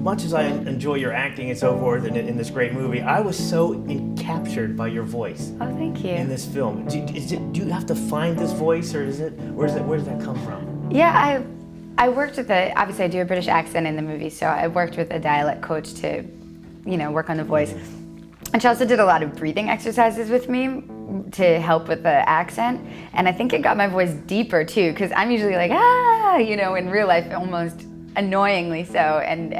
much as I enjoy your acting and so forth in this great movie, I was so captured by your voice. Oh, thank you. In this film, do you have to find this voice, or where does that come from? Yeah, I worked with obviously I do a British accent in the movie, so I worked with a dialect coach to, work on the voice. And she also did a lot of breathing exercises with me to help with the accent. And I think it got my voice deeper too, because I'm usually like, in real life, almost annoyingly so. And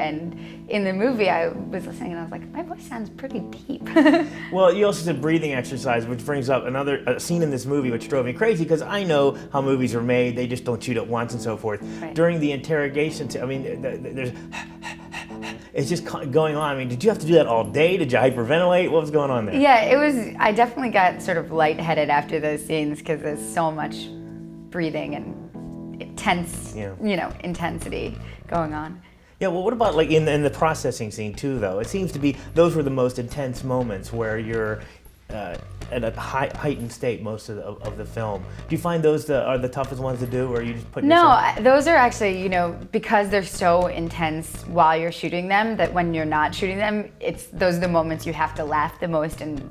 in the movie, I was listening and I was like, my voice sounds pretty deep. Well, you also did breathing exercise, which brings up another scene in this movie which drove me crazy, because I know how movies are made. They just don't shoot it once and so forth. Right. During the interrogation, there's it's just going on. I mean, did you have to do that all day? Did you hyperventilate? What was going on there? Yeah, I definitely got sort of lightheaded after those scenes because there's so much breathing and intense, intensity going on. Yeah, well, what about like in the processing scene too, though? It seems to be those were the most intense moments where you're at a heightened state most of the film. Do you find those are the toughest ones to do, or are you just putting yourself... those are actually, because they're so intense while you're shooting them, that when you're not shooting them, those are the moments you have to laugh the most and,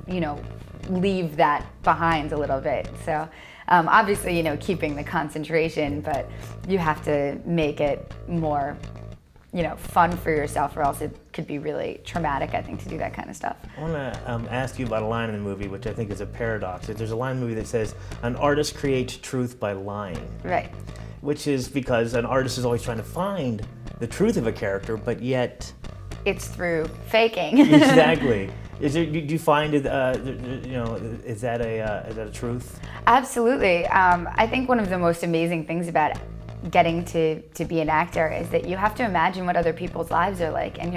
leave that behind a little bit. So obviously, keeping the concentration, but you have to make it more fun for yourself, or else it could be really traumatic, I think, to do that kind of stuff. I want to ask you about a line in the movie, which I think is a paradox. There's a line in the movie that says, "An artist creates truth by lying." Right. Which is because an artist is always trying to find the truth of a character, but yet... It's through faking. Exactly. Do you find it, is that a truth? Absolutely. I think one of the most amazing things about getting to be an actor is that you have to imagine what other people's lives are like, and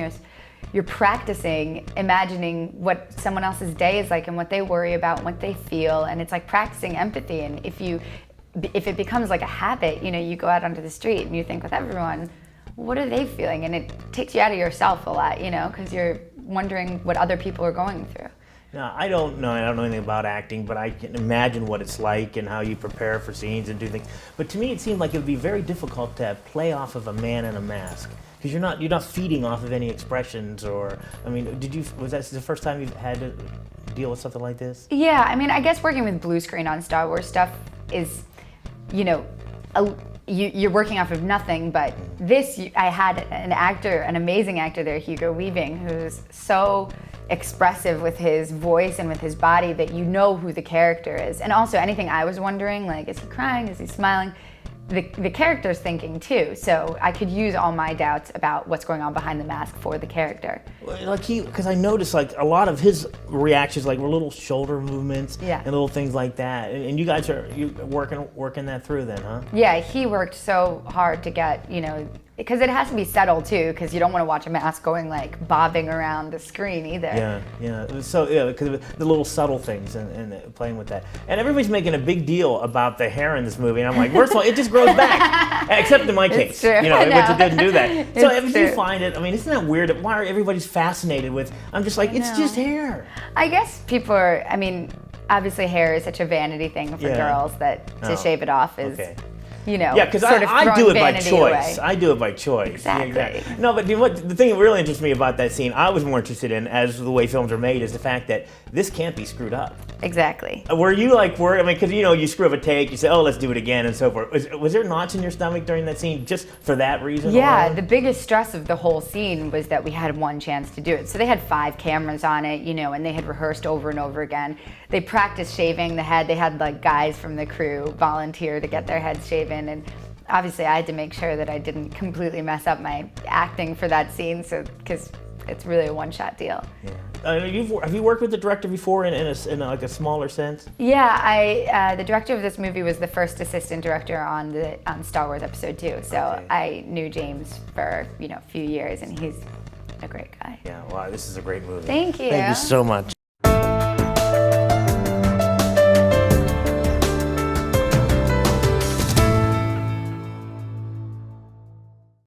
you're practicing imagining what someone else's day is like and what they worry about and what they feel, and it's like practicing empathy. And if it becomes like a habit, you go out onto the street and you think with everyone, what are they feeling? And it takes you out of yourself a lot, because you're wondering what other people are going through. Now, I don't know anything about acting, but I can imagine what it's like and how you prepare for scenes and do things. But to me, it seemed like it would be very difficult to play off of a man in a mask, because you're not feeding off of any expressions. Or, was that the first time you've had to deal with something like this? Yeah, I guess working with blue screen on Star Wars stuff is, you're working off of nothing, but this, I had an amazing actor there, Hugo Weaving, who's so expressive with his voice and with his body that you know who the character is. And also anything I was wondering, like, is he crying, is he smiling? The character's thinking too, so I could use all my doubts about what's going on behind the mask for the character. Because I noticed like a lot of his reactions were little shoulder movements and little things like that. And you guys are working that through then, huh? Yeah, he worked so hard to get, because it has to be settled too, because you don't want to watch a mask going like bobbing around the screen either. Yeah. So because the little subtle things and playing with that. And everybody's making a big deal about the hair in this movie, and I'm like, first of all, it just grows back, except in my case, it's true. Which it didn't do that. So if you true. find it, isn't that weird? Why are everybody's fascinated with? I'm just like, it's just hair. I guess people are. Obviously, hair is such a vanity thing for girls that to shave it off is. Okay. Yeah, because I do it by choice. Away. I do it by choice. Exactly. No, but the thing that really interests me about that scene, I was more interested in, as the way films are made, is the fact that this can't be screwed up. Exactly. Were you worried? Because you screw up a take, you say, oh, let's do it again, and so forth. Was there knots in your stomach during that scene just for that reason? Yeah, the biggest stress of the whole scene was that we had one chance to do it. So they had 5 cameras on it, and they had rehearsed over and over again. They practiced shaving the head. They had guys from the crew volunteer to get their heads shaven, and obviously I had to make sure that I didn't completely mess up my acting for that scene, because it's really a one-shot deal. Yeah. Have you worked with the director before in a smaller sense? Yeah, the director of this movie was the first assistant director on the Star Wars Episode 2. So okay. I knew James for a few years, and he's a great guy. Yeah, wow, this is a great movie. Thank you. Thank you so much.